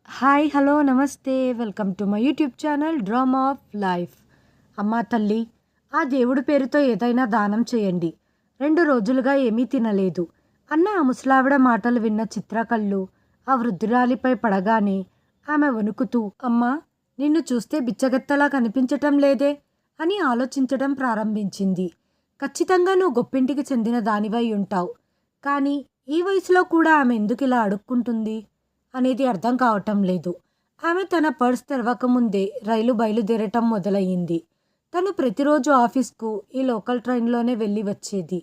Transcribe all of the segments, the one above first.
Hi hello నమస్తే welcome to my YouTube channel drama of life. అమ్మా తల్లి, ఆ దేవుడి పేరుతో ఏదైనా దానం చేయండి. 2 రోజులుగా ఏమీ తినలేదు అన్న ఆ ముసలావిడ మాటలు విన్న చిత్ర కళ్ళు ఆ వృద్ధురాలిపై పడగానే ఆమె వణుకుతూ, అమ్మా నిన్ను చూస్తే బిచ్చగత్తలా కనిపించటం లేదే అని ఆలోచించడం ప్రారంభించింది. ఖచ్చితంగా నువ్వు గొప్పింటికి చెందిన దానివై ఉంటావు, కానీ ఈ వయసులో కూడా ఆమె ఎందుకు ఇలా అడుక్కుంటుంది అనేది అర్థం కావటం లేదు. ఆమె తన పర్స్ తెరవకముందే రైలు బయలుదేరటం మొదలయ్యింది. తను ప్రతిరోజు ఆఫీస్కు ఈ లోకల్ ట్రైన్లోనే వెళ్ళి వచ్చేది.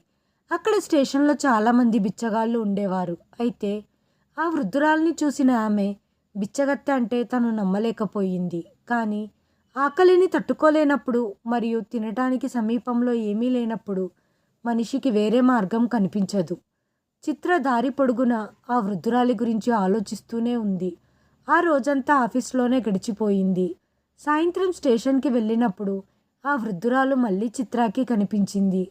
అక్కడ స్టేషన్లో చాలామంది బిచ్చగాళ్ళు ఉండేవారు. అయితే ఆ వృద్ధురాల్ని చూసిన ఆమె బిచ్చగత్తె అంటే తను నమ్మలేకపోయింది. కానీ ఆకలిని తట్టుకోలేనప్పుడు మరియు తినటానికి సమీపంలో ఏమీ లేనప్పుడు మనిషికి వేరే మార్గం కనిపించదు. చిత్ర దారి పొడుగున ఆ వృద్ధురాలి గురించి ఆలోచిస్తూనే ఉంది. ఆ రోజంతా ఆఫీస్లోనే గడిచిపోయింది. సాయంత్రం స్టేషన్కి వెళ్ళినప్పుడు ఆ వృద్ధురాలు మళ్ళీ చిత్రాకి కనిపించింది.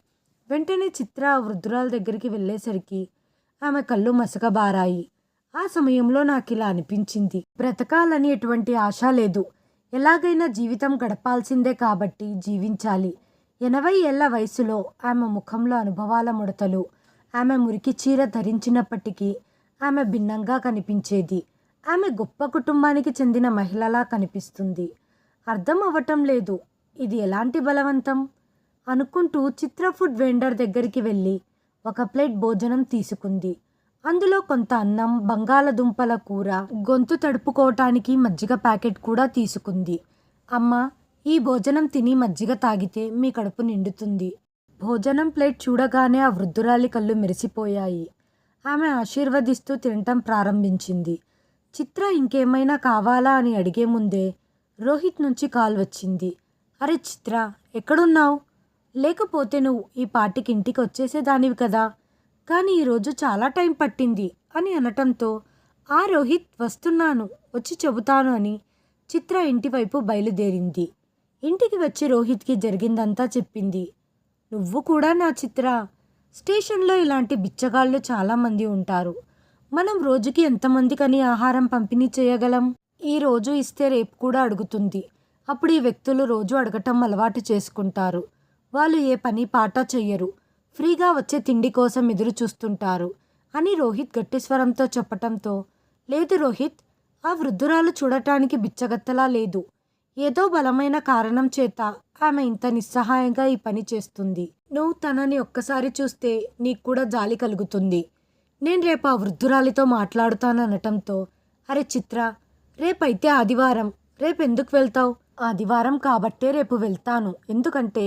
వెంటనే చిత్ర ఆ వృద్ధురాలు దగ్గరికి వెళ్ళేసరికి ఆమె కళ్ళు మసకబారాయి. ఆ సమయంలో నాకు ఇలా అనిపించింది, బ్రతకాలని ఎటువంటి ఆశ లేదు, ఎలాగైనా జీవితం గడపాల్సిందే కాబట్టి జీవించాలి. 80 ఏళ్ల వయసులో ఆమె ముఖంలో అనుభవాల ముడతలు. ఆమె మురికి చీర ధరించినప్పటికీ ఆమె భిన్నంగా కనిపించేది. ఆమె గొప్ప కుటుంబానికి చెందిన మహిళలా కనిపిస్తుంది. అర్థం అవ్వటం లేదు, ఇది ఎలాంటి బలవంతం అనుకుంటూ చిత్ర ఫుడ్ వెండర్ దగ్గరికి వెళ్ళి ఒక ప్లేట్ భోజనం తీసుకుంది. అందులో కొంత అన్నం, బంగాళదుంపల కూర, గొంతు తడుపుకోవటానికి మజ్జిగ ప్యాకెట్ కూడా తీసుకుంది. అమ్మా, ఈ భోజనం తిని మజ్జిగ తాగితే మీ కడుపు నిండుతుంది. భోజనం ప్లేట్ చూడగానే ఆ వృద్ధురాలి కళ్ళు మెరిసిపోయాయి. ఆమె ఆశీర్వదిస్తూ తినటం ప్రారంభించింది. చిత్ర ఇంకేమైనా కావాలా అని అడిగే ముందే రోహిత్ నుంచి కాల్ వచ్చింది. అరే చిత్ర, ఎక్కడున్నావు? లేకపోతే నువ్వు ఈ పాటికి ఇంటికి వచ్చేసేదానివి కదా, కానీ ఈరోజు చాలా టైం పట్టింది అని అనటంతో, ఆ రోహిత్ వస్తున్నాను, వచ్చి చెబుతాను అని చిత్ర ఇంటివైపు బయలుదేరింది. ఇంటికి వచ్చి రోహిత్కి జరిగిందంతా చెప్పింది. నువ్వు కూడా నా చిత్ర, స్టేషన్లో ఇలాంటి బిచ్చగాళ్ళు చాలామంది ఉంటారు. మనం రోజుకి ఎంతమందికని ఆహారం పంపిణీ చేయగలం? ఈ రోజు ఇస్తే రేపు కూడా అడుగుతుంది. అప్పుడు ఈ వ్యక్తులు రోజు అడగటం అలవాటు చేసుకుంటారు. వాళ్ళు ఏ పని పాట చెయ్యరు, ఫ్రీగా వచ్చే తిండి కోసం ఎదురు చూస్తుంటారు అని రోహిత్ గట్టి స్వరంతో చెప్పటంతో, లేదు రోహిత్, ఆ వృద్ధురాలు చూడటానికి బిచ్చగత్తలా లేదు. ఏదో బలమైన కారణం చేత ఆమె ఇంత నిస్సహాయంగా ఈ పని చేస్తుంది. నువ్వు తనని ఒక్కసారి చూస్తే నీకు కూడా జాలి కలుగుతుంది. నేను రేపు ఆ వృద్ధురాలితో మాట్లాడుతాననటంతో, అరే చిత్ర, రేపైతే ఆదివారం, రేపు ఎందుకు వెళ్తావు? ఆదివారం కాబట్టే రేపు వెళ్తాను, ఎందుకంటే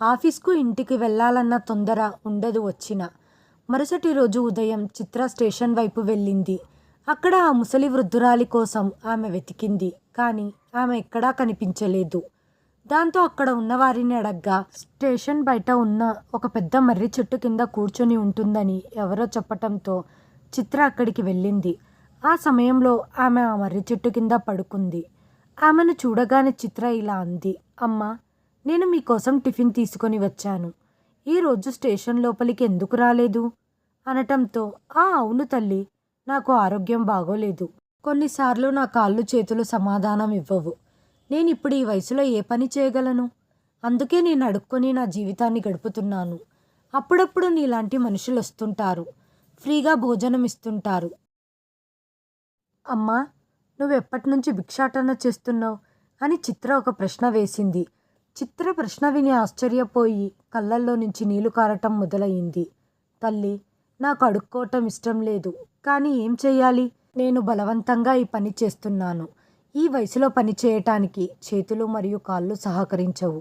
ఆఫీస్కు ఇంటికి వెళ్ళాలన్న తొందర ఉండదు వచ్చిన. మరుసటి రోజు ఉదయం చిత్ర స్టేషన్ వైపు వెళ్ళింది. అక్కడ ఆ ముసలి వృద్ధురాలి కోసం ఆమె వెతికింది, కానీ ఆమె ఎక్కడా కనిపించలేదు. దాంతో అక్కడ ఉన్నవారిని అడగ్గా స్టేషన్ బయట ఉన్న ఒక పెద్ద మర్రి చెట్టు కింద కూర్చొని ఉంటుందని ఎవరో చెప్పటంతో చిత్ర అక్కడికి వెళ్ళింది. ఆ సమయంలో ఆమె ఆ మర్రి చెట్టు కింద పడుకుంది. ఆమెను చూడగానే చిత్ర ఇలా అంది, అమ్మా, నేను మీకోసం టిఫిన్ తీసుకొని వచ్చాను. ఈరోజు స్టేషన్ లోపలికి ఎందుకు రాలేదు అనటంతో, అవును తల్లి, నాకు ఆరోగ్యం బాగోలేదు. కొన్నిసార్లు నా కాళ్ళు చేతులు సమాధానం ఇవ్వవు. నేను ఇప్పుడు ఈ వయసులో ఏ పని చేయగలను? అందుకే నేను అడుక్కొని నా జీవితాన్ని గడుపుతున్నాను. అప్పుడప్పుడు నీలాంటి మనుషులు వస్తుంటారు, ఫ్రీగా భోజనం ఇస్తుంటారు. అమ్మా, నువ్వెప్పటి నుంచి భిక్షాటన చేస్తున్నావు అని చిత్ర ఒక ప్రశ్న వేసింది. చిత్ర ప్రశ్న విని ఆశ్చర్యపోయి కళ్ళల్లో నుంచి నీళ్లు కారటం మొదలయ్యింది. తల్లి, నాకు అడుక్కోవటం ఇష్టం లేదు, కానీ ఏం చెయ్యాలి? నేను బలవంతంగా ఈ పని చేస్తున్నాను. ఈ వయసులో పని చేయటానికి చేతులు మరియు కాళ్ళు సహకరించవు.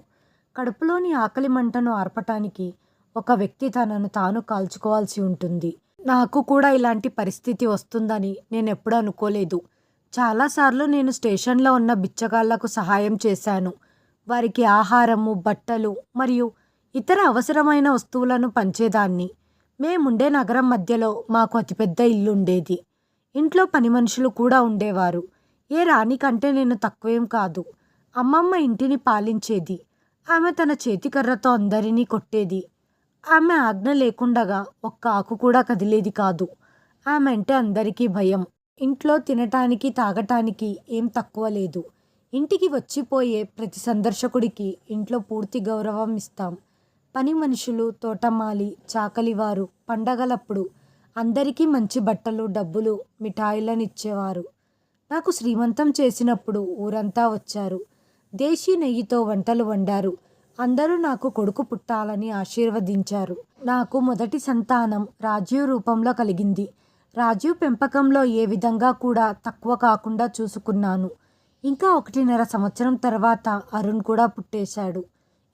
కడుపులోని ఆకలి మంటను ఆర్పటానికి ఒక వ్యక్తి తనను తాను కాల్చుకోవాల్సి ఉంటుంది. నాకు కూడా ఇలాంటి పరిస్థితి వస్తుందని నేను ఎప్పుడూ అనుకోలేదు. చాలాసార్లు నేను స్టేషన్లో ఉన్న బిచ్చగాళ్లకు సహాయం చేశాను. వారికి ఆహారము, బట్టలు మరియు ఇతర అవసరమైన వస్తువులను పంచేదాన్ని. మేముండే నగరం మధ్యలో మాకు అతిపెద్ద ఇల్లు ఉండేది. ఇంట్లో పని మనుషులు కూడా ఉండేవారు. ఏ రాణి కంటే నేను తక్కువేం కాదు. అమ్మమ్మ ఇంటిని పాలించేది. ఆమె తన చేతికర్రతో అందరినీ కొట్టేది. ఆమె ఆజ్ఞ లేకుండగా ఒక్క ఆకు కూడా కదిలేది కాదు. ఆమె అంటే అందరికీ భయం. ఇంట్లో తినటానికి తాగటానికి ఏం తక్కువ లేదు. ఇంటికి వచ్చిపోయే ప్రతి సందర్శకుడికి ఇంట్లో పూర్తి గౌరవం ఇస్తాం. పని మనుషులు, తోటమాలి, చాకలివారు పండగలప్పుడు అందరికీ మంచి బట్టలు, డబ్బులు, మిఠాయిలను ఇచ్చేవారు. నాకు శ్రీమంతం చేసినప్పుడు ఊరంతా వచ్చారు. దేశీ నెయ్యితో వంటలు వండారు. అందరూ నాకు కొడుకు పుట్టాలని ఆశీర్వదించారు. నాకు మొదటి సంతానం రాజీవ్ రూపంలో కలిగింది. రాజీవ్ పెంపకంలో ఏ విధంగా కూడా తక్కువ కాకుండా చూసుకున్నాను. ఇంకా 1.5 సంవత్సరం తర్వాత అరుణ్ కూడా పుట్టేశాడు.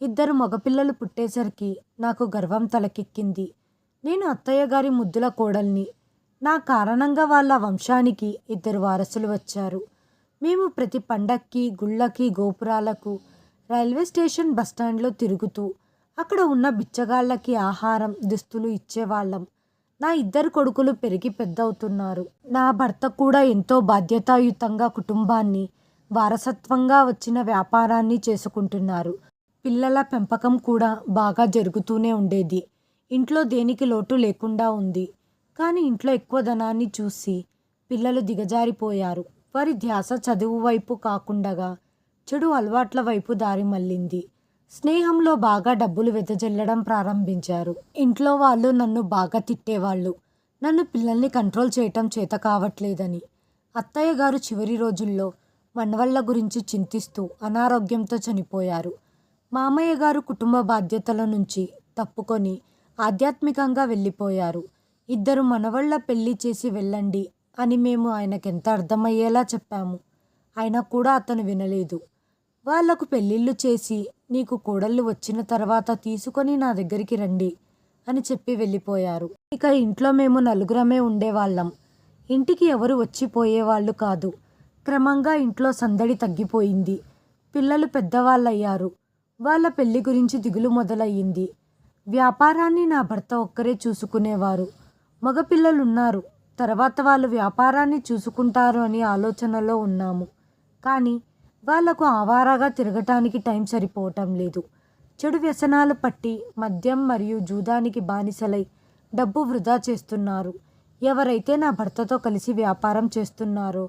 2 మగపిల్లలు పుట్టేసరికి నాకు గర్వం తలకెక్కింది. నేను అత్తయ్య గారి ముద్దుల కోడల్ని. నా కారణంగా వాళ్ళ వంశానికి 2 వారసులు వచ్చారు. మేము ప్రతి పండక్కి, గుళ్ళకి, గోపురాలకు, రైల్వే స్టేషన్, బస్టాండ్లో తిరుగుతూ అక్కడ ఉన్న బిచ్చగాళ్ళకి ఆహారం, దుస్తులు ఇచ్చేవాళ్ళం. నా 2 కొడుకులు పెరిగి పెద్దవుతున్నారు. నా భర్త కూడా ఎంతో బాధ్యతాయుతంగా కుటుంబాన్ని, వారసత్వంగా వచ్చిన వ్యాపారాన్ని చేసుకుంటున్నారు. పిల్లల పెంపకం కూడా బాగా జరుగుతూనే ఉండేది. ఇంట్లో దేనికి లోటు లేకుండా ఉంది. కానీ ఇంట్లో ఎక్కువ ధనాన్ని చూసి పిల్లలు దిగజారిపోయారు. వారి ధ్యాస చదువు వైపు కాకుండగా చెడు అలవాట్ల వైపు దారి మళ్ళింది. స్నేహంలో బాగా డబ్బులు వెదజల్లడం ప్రారంభించారు. ఇంట్లో వాళ్ళు నన్ను బాగా తిట్టేవాళ్ళు. నన్ను పిల్లల్ని కంట్రోల్ చేయటం చేత కావట్లేదని. అత్తయ్య గారు చివరి రోజుల్లో మనవళ్ళ గురించి చింతిస్తూ అనారోగ్యంతో చనిపోయారు. మామయ్య గారు కుటుంబ బాధ్యతల నుంచి తప్పుకొని ఆధ్యాత్మికంగా వెళ్ళిపోయారు. 2 మనవళ్ళ పెళ్లి చేసి వెళ్ళండి అని మేము ఆయనకెంత అర్థమయ్యేలా చెప్పాము. అయినా కూడా అతను వినలేదు. వాళ్లకు పెళ్ళిళ్ళు చేసి నీకు కోడళ్ళు వచ్చిన తర్వాత తీసుకొని నా దగ్గరికి రండి అని చెప్పి వెళ్ళిపోయారు. ఇక ఇంట్లో మేము నలుగురమే ఉండేవాళ్ళం. ఇంటికి ఎవరు వచ్చిపోయేవాళ్ళు కాదు. క్రమంగా ఇంట్లో సందడి తగ్గిపోయింది. పిల్లలు పెద్దవాళ్ళయ్యారు. వాళ్ళ పెళ్లి గురించి దిగులు మొదలయ్యింది. వ్యాపారాన్ని నా భర్త ఒక్కరే చూసుకునేవారు. మగపిల్లలున్నారు. తర్వాత వాళ్ళు వ్యాపారాన్ని చూసుకుంటారు అని ఆలోచనలో ఉన్నాము. కానీ వాళ్లకు ఆవారాగా తిరగటానికి టైం సరిపోవటం లేదు. చెడు వ్యసనాలు పట్టి మద్యం మరియు జూదానికి బానిసలై డబ్బు వృధా చేస్తున్నారు. ఎవరైతే నా భర్తతో కలిసి వ్యాపారం చేస్తున్నారో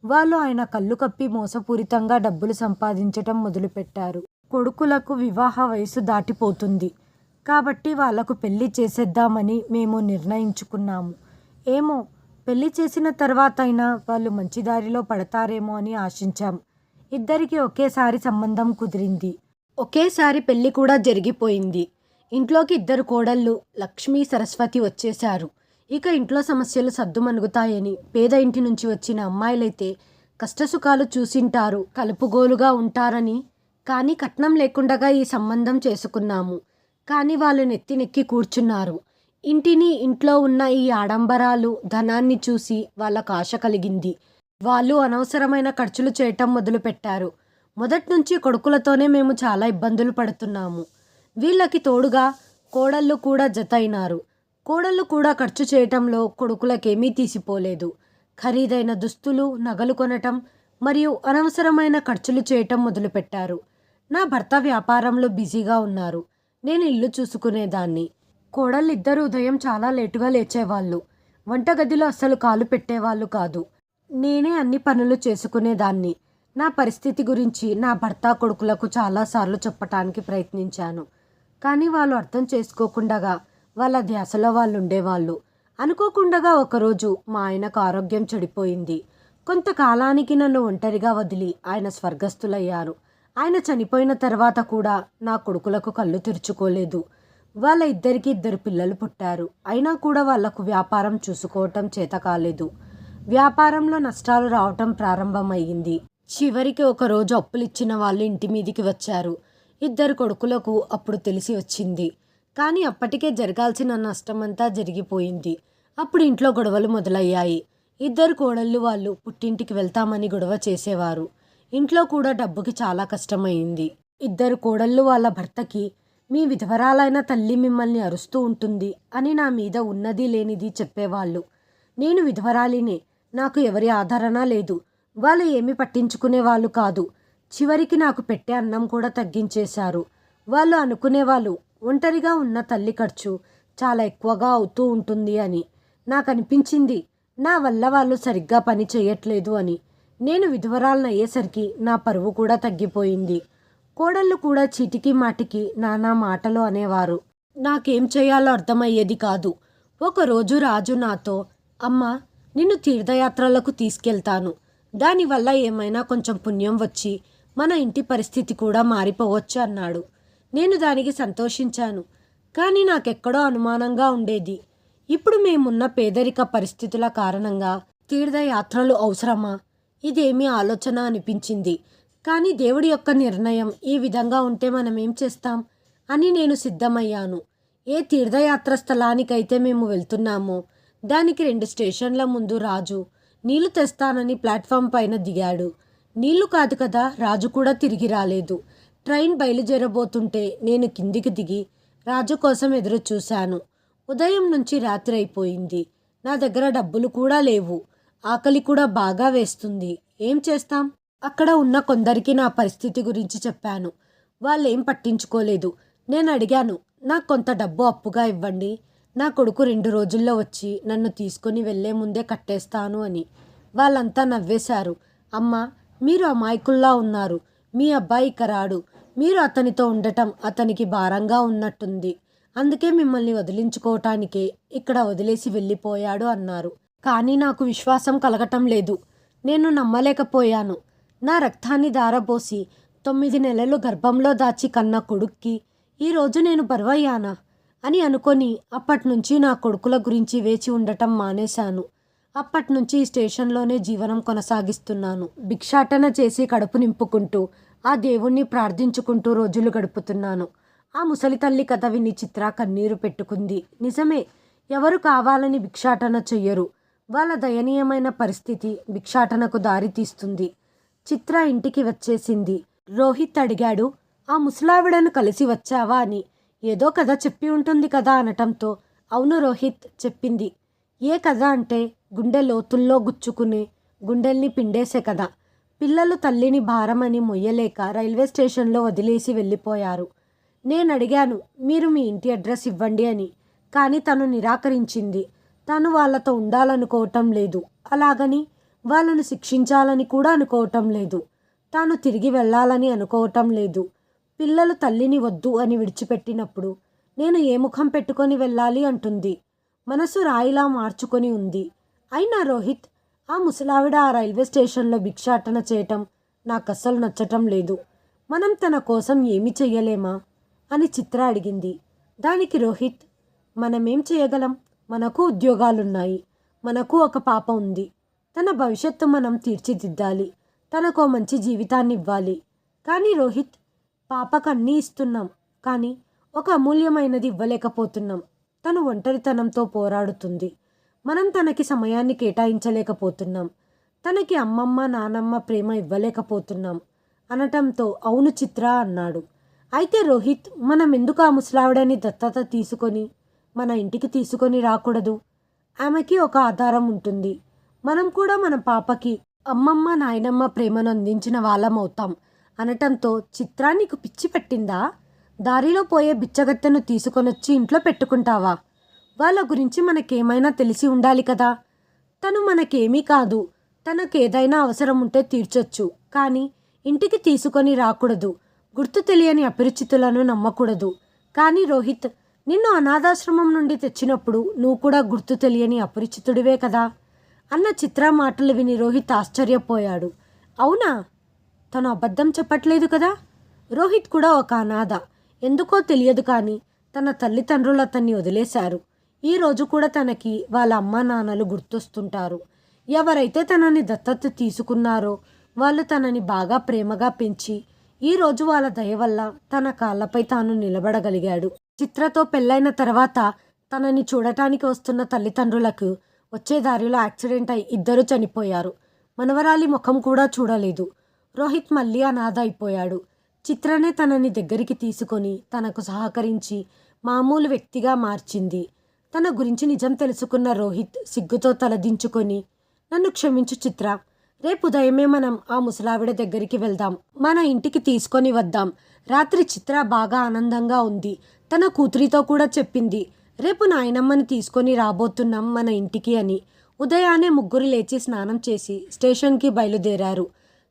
వాళ్ళు ఆయన కళ్ళు కప్పి మోసపూరితంగా డబ్బులు సంపాదించటం మొదలుపెట్టారు. కొడుకులకు వివాహ వయసు దాటిపోతుంది. కాబట్టి వాళ్లకు పెళ్లి చేసేద్దామని మేము నిర్ణయించుకున్నాము. ఏమో, పెళ్లి చేసిన తర్వాత అయినా వాళ్ళు మంచి దారిలో పడతారేమో అని ఆశించాం. 2కి ఒకేసారి సంబంధం కుదిరింది. ఒకేసారి పెళ్లి కూడా జరిగిపోయింది. ఇంట్లోకి 2 కోడళ్ళు లక్ష్మీ, సరస్వతి వచ్చేశారు. ఇక ఇంట్లో సమస్యలు సద్దుమణుగుతాయని పేద ఇంటి నుంచి వచ్చిన అమ్మాయిలైతే కష్టసుఖాలు చూసింటారు, కలుపుగోలుగా ఉంటారని. కానీ కట్నం లేకుండా ఈ సంబంధం చేసుకున్నాము. కానీ వాళ్ళు నెత్తినెక్కి కూర్చున్నారు. ఇంటిని, ఇంట్లో ఉన్న ఈ ఆడంబరాలు, ధనాన్ని చూసి వాళ్ళకు ఆశ కలిగింది. వాళ్ళు అనవసరమైన ఖర్చులు చేయటం మొదలుపెట్టారు. మొదట్నుంచి కొడుకులతోనే మేము చాలా ఇబ్బందులు పడుతున్నాము. వీళ్ళకి తోడుగా కోడళ్ళు కూడా జతైనారు. కోడళ్ళు కూడా ఖర్చు చేయటంలో కొడుకులకేమీ తీసిపోలేదు. ఖరీదైన దుస్తులు, నగలు కొనటం మరియు అనవసరమైన ఖర్చులు చేయటం మొదలుపెట్టారు. నా భర్త వ్యాపారంలో బిజీగా ఉన్నారు. నేను ఇల్లు చూసుకునేదాన్ని. కోడళ్ళిద్దరూ ఉదయం చాలా లేటుగా లేచేవాళ్ళు. వంటగదిలో అస్సలు కాలు పెట్టేవాళ్ళు కాదు. నేనే అన్ని పనులు చేసుకునేదాన్ని. నా పరిస్థితి గురించి నా భర్త, కొడుకులకు చాలాసార్లు చెప్పటానికి ప్రయత్నించాను. కానీ వాళ్ళు అర్థం చేసుకోకుండగా వాళ్ళ ధ్యాసలో వాళ్ళు ఉండేవాళ్ళు. అనుకోకుండగా ఒకరోజు మా ఆయనకు ఆరోగ్యం చెడిపోయింది. కొంతకాలానికి నన్ను ఒంటరిగా వదిలి ఆయన స్వర్గస్థులయ్యారు. ఆయన చనిపోయిన తర్వాత కూడా నా కొడుకులకు కళ్ళు తెరుచుకోలేదు. వాళ్ళ 2 పిల్లలు పుట్టారు. అయినా కూడా వాళ్లకు వ్యాపారం చూసుకోవటం చేత కాలేదు. వ్యాపారంలో నష్టాలు రావటం ప్రారంభమయ్యింది. చివరికి ఒకరోజు అప్పులిచ్చిన వాళ్ళు ఇంటి మీదికి వచ్చారు. 2 కొడుకులకు అప్పుడు తెలిసి వచ్చింది. కానీ అప్పటికే జరగాల్సిన నష్టమంతా జరిగిపోయింది. అప్పుడు ఇంట్లో గొడవలు మొదలయ్యాయి. 2 కోడళ్ళు వాళ్ళు పుట్టింటికి వెళ్తామని గొడవ చేసేవారు. ఇంట్లో కూడా డబ్బుకి చాలా కష్టమైంది. 2 కోడళ్ళు వాళ్ళ భర్తకి, మీ విధవరాలైన తల్లి మిమ్మల్ని అరుస్తూ ఉంటుంది అని నా మీద ఉన్నది లేనిది చెప్పేవాళ్ళు. నేను విధవరాలినే. నాకు ఎవరి ఆదరణ లేదు. వాళ్ళు ఏమీ పట్టించుకునే వాళ్ళు కాదు. చివరికి నాకు పెట్టే అన్నం కూడా తగ్గించేశారు. వాళ్ళు అనుకునేవాళ్ళు ఒంటరిగా ఉన్న తల్లి ఖర్చు చాలా ఎక్కువగా అవుతూ ఉంటుంది అని. నాకు అనిపించింది, నా వల్ల వాళ్ళు సరిగ్గా పని చేయట్లేదు అని. నేను విధవరాలను అయ్యేసరికి నా పరువు కూడా తగ్గిపోయింది. కోడళ్ళు కూడా చీటికి మాటికి నానా మాటలు అనేవారు. నాకేం చేయాలో అర్థమయ్యేది కాదు. ఒకరోజు రాజు నాతో, అమ్మ, నిన్ను తీర్థయాత్రలకు తీసుకెళ్తాను. దానివల్ల ఏమైనా కొంచెం పుణ్యం వచ్చి మన ఇంటి పరిస్థితి కూడా మారిపోవచ్చు అన్నాడు. నేను దానికి సంతోషించాను. కానీ నాకెక్కడో అనుమానంగా ఉండేది. ఇప్పుడు మేమున్న పేదరిక పరిస్థితుల కారణంగా తీర్థయాత్రలు అవసరమా? ఇదేమీ ఆలోచన అనిపించింది. కానీ దేవుడి యొక్క నిర్ణయం ఈ విధంగా ఉంటే మనం ఏం చేస్తాం అని నేను సిద్ధమయ్యాను. ఏ తీర్థయాత్ర స్థలానికైతే మేము వెళ్తున్నామో దానికి 2 స్టేషన్ల ముందు రాజు నీళ్లు తెస్తానని ప్లాట్ఫామ్ పైన దిగాడు. నీళ్లు కాదు కదా, రాజు కూడా తిరిగి రాలేదు. ట్రైన్ బయలుదేరబోతుంటే నేను కిందికి దిగి రాజు కోసం ఎదురు చూశాను. ఉదయం నుంచి రాత్రి అయిపోయింది. నా దగ్గర డబ్బులు కూడా లేవు. ఆకలి కూడా బాగా వేస్తుంది. ఏం చేస్తాం? అక్కడ ఉన్న కొందరికి నా పరిస్థితి గురించి చెప్పాను. వాళ్ళేం పట్టించుకోలేదు. నేను అడిగాను, నాకు కొంత డబ్బు అప్పుగా ఇవ్వండి. నా కొడుకు 2 రోజుల్లో వచ్చి నన్ను తీసుకొని వెళ్లే ముందే కట్టేస్తాను అని. వాళ్ళంతా నవ్వేశారు. అమ్మ, మీరు అమాయకుల్లా ఉన్నారు. మీ అబ్బాయి ఇక రాడు. మీరు అతనితో ఉండటం అతనికి భారంగా ఉన్నట్టుంది. అందుకే మిమ్మల్ని వదిలించుకోవటానికే ఇక్కడ వదిలేసి వెళ్ళిపోయాడు అన్నారు. కానీ నాకు విశ్వాసం కలగటం లేదు. నేను నమ్మలేకపోయాను. నా రక్తాన్ని ధారపోసి 9 నెలలు గర్భంలో దాచి కన్న కొడుక్కి ఈరోజు నేను బరువయ్యానా అని అనుకొని అప్పట్నుంచి నా కొడుకుల గురించి వేచి ఉండటం మానేశాను. అప్పట్నుంచి ఈ స్టేషన్లోనే జీవనం కొనసాగిస్తున్నాను. భిక్షాటన చేసి కడుపు నింపుకుంటూ ఆ దేవుణ్ణి ప్రార్థించుకుంటూ రోజులు గడుపుతున్నాను. ఆ ముసలి తల్లి కథ విని చిత్ర కన్నీరు పెట్టుకుంది. నిజమే, ఎవరు కావాలని భిక్షాటన చెయ్యరు. వాళ్ళ దయనీయమైన పరిస్థితి భిక్షాటనకు దారి తీస్తుంది. చిత్ర ఇంటికి వచ్చేసింది. రోహిత్ అడిగాడు, ఆ ముసలావిడను కలిసి వచ్చావా అని. ఏదో కథ చెప్పి ఉంటుంది కదా అనటంతో, అవును రోహిత్, చెప్పింది. ఏ కథ అంటే గుండె లోతుల్లో గుచ్చుకునే, గుండెల్ని పిండేసే కథ. పిల్లలు తల్లిని భారమని మొయ్యలేక రైల్వే స్టేషన్లో వదిలేసి వెళ్ళిపోయారు. నేను అడిగాను, మీరు మీ ఇంటి అడ్రస్ ఇవ్వండి అని. కానీ తను నిరాకరించింది. తను వాళ్ళతో ఉండాలనుకోవటం లేదు. అలాగని వాళ్ళను శిక్షించాలని కూడా అనుకోవటం లేదు. తాను తిరిగి వెళ్ళాలని అనుకోవటం లేదు. పిల్లలు తల్లిని వద్దు అని విడిచిపెట్టినప్పుడు నేను ఏ ముఖం పెట్టుకొని వెళ్ళాలి అంటుంది. మనసు రాయిలా మార్చుకొని ఉంది. అయినా రోహిత్, ఆ ముసలావిడ ఆ రైల్వే స్టేషన్లో భిక్షాటన చేయటం నాకు అస్సలు నచ్చటం లేదు. మనం తన కోసం ఏమి చెయ్యలేమా అని చిత్ర అడిగింది. దానికి రోహిత్, మనమేం చేయగలం? మనకు ఉద్యోగాలున్నాయి. మనకు ఒక పాప ఉంది. తన భవిష్యత్తు మనం తీర్చిదిద్దాలి. తనకో మంచి జీవితాన్ని ఇవ్వాలి. కానీ రోహిత్, పాపకు అన్నీ ఇస్తున్నాం, కానీ ఒక అమూల్యమైనది ఇవ్వలేకపోతున్నాం. తను ఒంటరితనంతో పోరాడుతుంది. మనం తనకి సమయాన్ని కేటాయించలేకపోతున్నాం. తనకి అమ్మమ్మ నానమ్మ ప్రేమ ఇవ్వలేకపోతున్నాం అనటంతో, అవును చిత్ర అన్నాడు. అయితే రోహిత్, మనం ఎందుకు ఆ ముసలావిడని దత్తత తీసుకొని మన ఇంటికి తీసుకొని రాకూడదు? ఆమెకి ఒక ఆధారం ఉంటుంది. మనం కూడా మన పాపకి అమ్మమ్మ నాయనమ్మ ప్రేమను అందించిన వాళ్ళం అవుతాం అనటంతో, చిత్రా, నీకు పిచ్చి పెట్టిందా? దారిలో పోయే బిచ్చగత్తెను తీసుకొనొచ్చి ఇంట్లో పెట్టుకుంటావా? వాళ్ళ గురించి మనకేమైనా తెలిసి ఉండాలి కదా. తను మనకేమీ కాదు. తనకేదైనా అవసరం ఉంటే తీర్చొచ్చు, కానీ ఇంటికి తీసుకొని రాకూడదు. గుర్తు తెలియని అపరిచితులను నమ్మకూడదు. కానీ రోహిత్, నిన్ను అనాథాశ్రమం నుండి తెచ్చినప్పుడు నువ్వు కూడా గుర్తు తెలియని అపరిచితుడివే కదా అన్న చిత్ర మాటలు విని రోహిత్ ఆశ్చర్యపోయాడు. అవునా? తను అబద్ధం చెప్పట్లేదు కదా. రోహిత్ కూడా ఒక అనాథ. ఎందుకో తెలియదు కానీ తన తల్లిదండ్రులు అతన్ని వదిలేశారు. ఈ రోజు కూడా తనకి వాళ్ళ అమ్మా నాన్నలు గుర్తొస్తుంటారు. ఎవరైతే తనని దత్తత తీసుకున్నారో వాళ్ళు తనని బాగా ప్రేమగా పెంచి ఈరోజు వాళ్ళ దయ వల్ల తన కాళ్ళపై తాను నిలబడగలిగాడు. చిత్రతో పెళ్ళైన తర్వాత తనని చూడటానికి వస్తున్న తల్లిదండ్రులకు వచ్చే దారిలో యాక్సిడెంట్ అయి ఇద్దరు చనిపోయారు. మనవరాలి ముఖం కూడా చూడలేదు. రోహిత్ మళ్ళీ అనాథ అయిపోయాడు. చిత్రనే తనని దగ్గరికి తీసుకొని తనకు సహకరించి మామూలు వ్యక్తిగా మార్చింది. తన గురించి నిజం తెలుసుకున్న రోహిత్ సిగ్గుతో తలదించుకొని, నన్ను క్షమించు చిత్ర, రేపు ఉదయమే మనం ఆ ముసలావిడ దగ్గరికి వెళ్దాం. మన ఇంటికి తీసుకొని వద్దాం. రాత్రి చిత్ర బాగా ఆనందంగా ఉంది. తన కూతురితో కూడా చెప్పింది, రేపు నాయనమ్మని తీసుకొని రాబోతున్నాం మన ఇంటికి అని. ఉదయాన్నే ముగ్గురు లేచి స్నానం చేసి స్టేషన్కి బయలుదేరారు.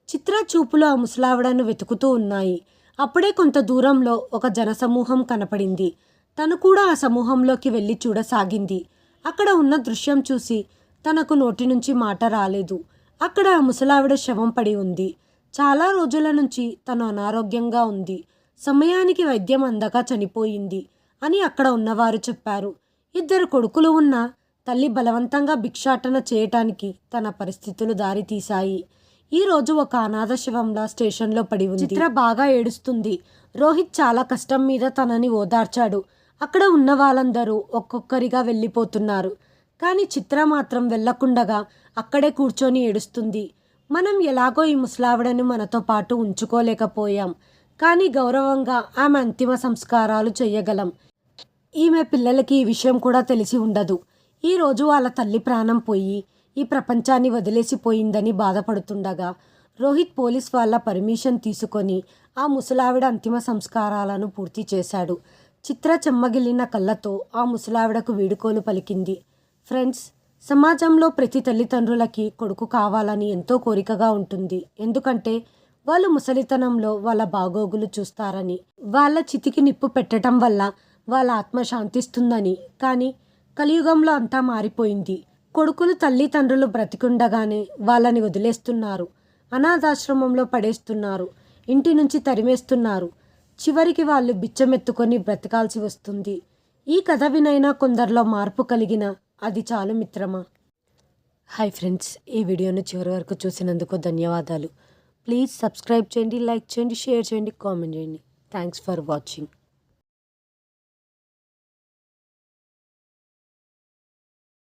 చిత్ర చూపులు ఆ ముసలావిడను వెతుకుతూ ఉన్నాయి. అప్పుడే కొంత దూరంలో ఒక జనసమూహం కనపడింది. తను కూడా ఆ సమూహంలోకి వెళ్ళి చూడసాగింది. అక్కడ ఉన్న దృశ్యం చూసి తనకు నోటి నుంచి మాట రాలేదు. అక్కడ ఆ ముసలావిడ శవం పడి ఉంది. చాలా రోజుల నుంచి తను అనారోగ్యంగా ఉంది. సమయానికి వైద్యం అందక చనిపోయింది అని అక్కడ ఉన్నవారు చెప్పారు. 2 కొడుకులు ఉన్న తల్లి బలవంతంగా భిక్షాటన చేయటానికి తన పరిస్థితులు దారి తీశాయి. ఈరోజు ఒక అనాథ శవంలా స్టేషన్లో పడి ఉంది. చిత్ర బాగా ఏడుస్తుంది. రోహిత్ చాలా కష్టం మీద తనని ఓదార్చాడు. అక్కడ ఉన్న వాళ్ళందరూ ఒక్కొక్కరిగా వెళ్ళిపోతున్నారు. కానీ చిత్ర మాత్రం వెళ్ళకుండగా అక్కడే కూర్చొని ఏడుస్తుంది. మనం ఎలాగో ఈ ముసలావిడను మనతో పాటు ఉంచుకోలేకపోయాం. కానీ గౌరవంగా ఆమె అంతిమ సంస్కారాలు చెయ్యగలం. ఈమె పిల్లలకి ఈ విషయం కూడా తెలిసి ఉండదు. ఈరోజు వాళ్ళ తల్లి ప్రాణం పోయి ఈ ప్రపంచాన్ని వదిలేసిపోయిందని బాధపడుతుండగా రోహిత్ పోలీస్ వాళ్ళ పర్మిషన్ తీసుకొని ఆ ముసలావిడ అంతిమ సంస్కారాలను పూర్తి చేశాడు. చిత్ర చెమ్మగిల్లిన కళ్ళతో ఆ ముసలావిడకు వీడుకోలు పలికింది. ఫ్రెండ్స్, సమాజంలో ప్రతి తల్లిదండ్రులకి కొడుకు కావాలని ఎంతో కోరికగా ఉంటుంది. ఎందుకంటే వాళ్ళు ముసలితనంలో వాళ్ళ బాగోగులు చూస్తారని, వాళ్ళ చితికి నిప్పు పెట్టడం వల్ల వాళ్ళ ఆత్మ శాంతిస్తుందని. కానీ కలియుగంలో అంతా మారిపోయింది. కొడుకులు తల్లిదండ్రులు బ్రతికుండగానే వాళ్ళని వదిలేస్తున్నారు. అనాథాశ్రమంలో పడేస్తున్నారు. ఇంటి నుంచి తరిమేస్తున్నారు. చివరికి వాళ్ళు బిచ్చమెత్తుకొని బ్రతకాల్సి వస్తుంది. ఈ కథ వినైనా కొందరిలో మార్పు కలిగిన అది చాలు మిత్రమా. హాయ్ ఫ్రెండ్స్, ఈ వీడియోను చివరి వరకు చూసినందుకు ధన్యవాదాలు. ప్లీజ్ సబ్స్క్రైబ్ చేయండి, లైక్ చేయండి, షేర్ చేయండి, కామెంట్ చేయండి. Thanks for watching.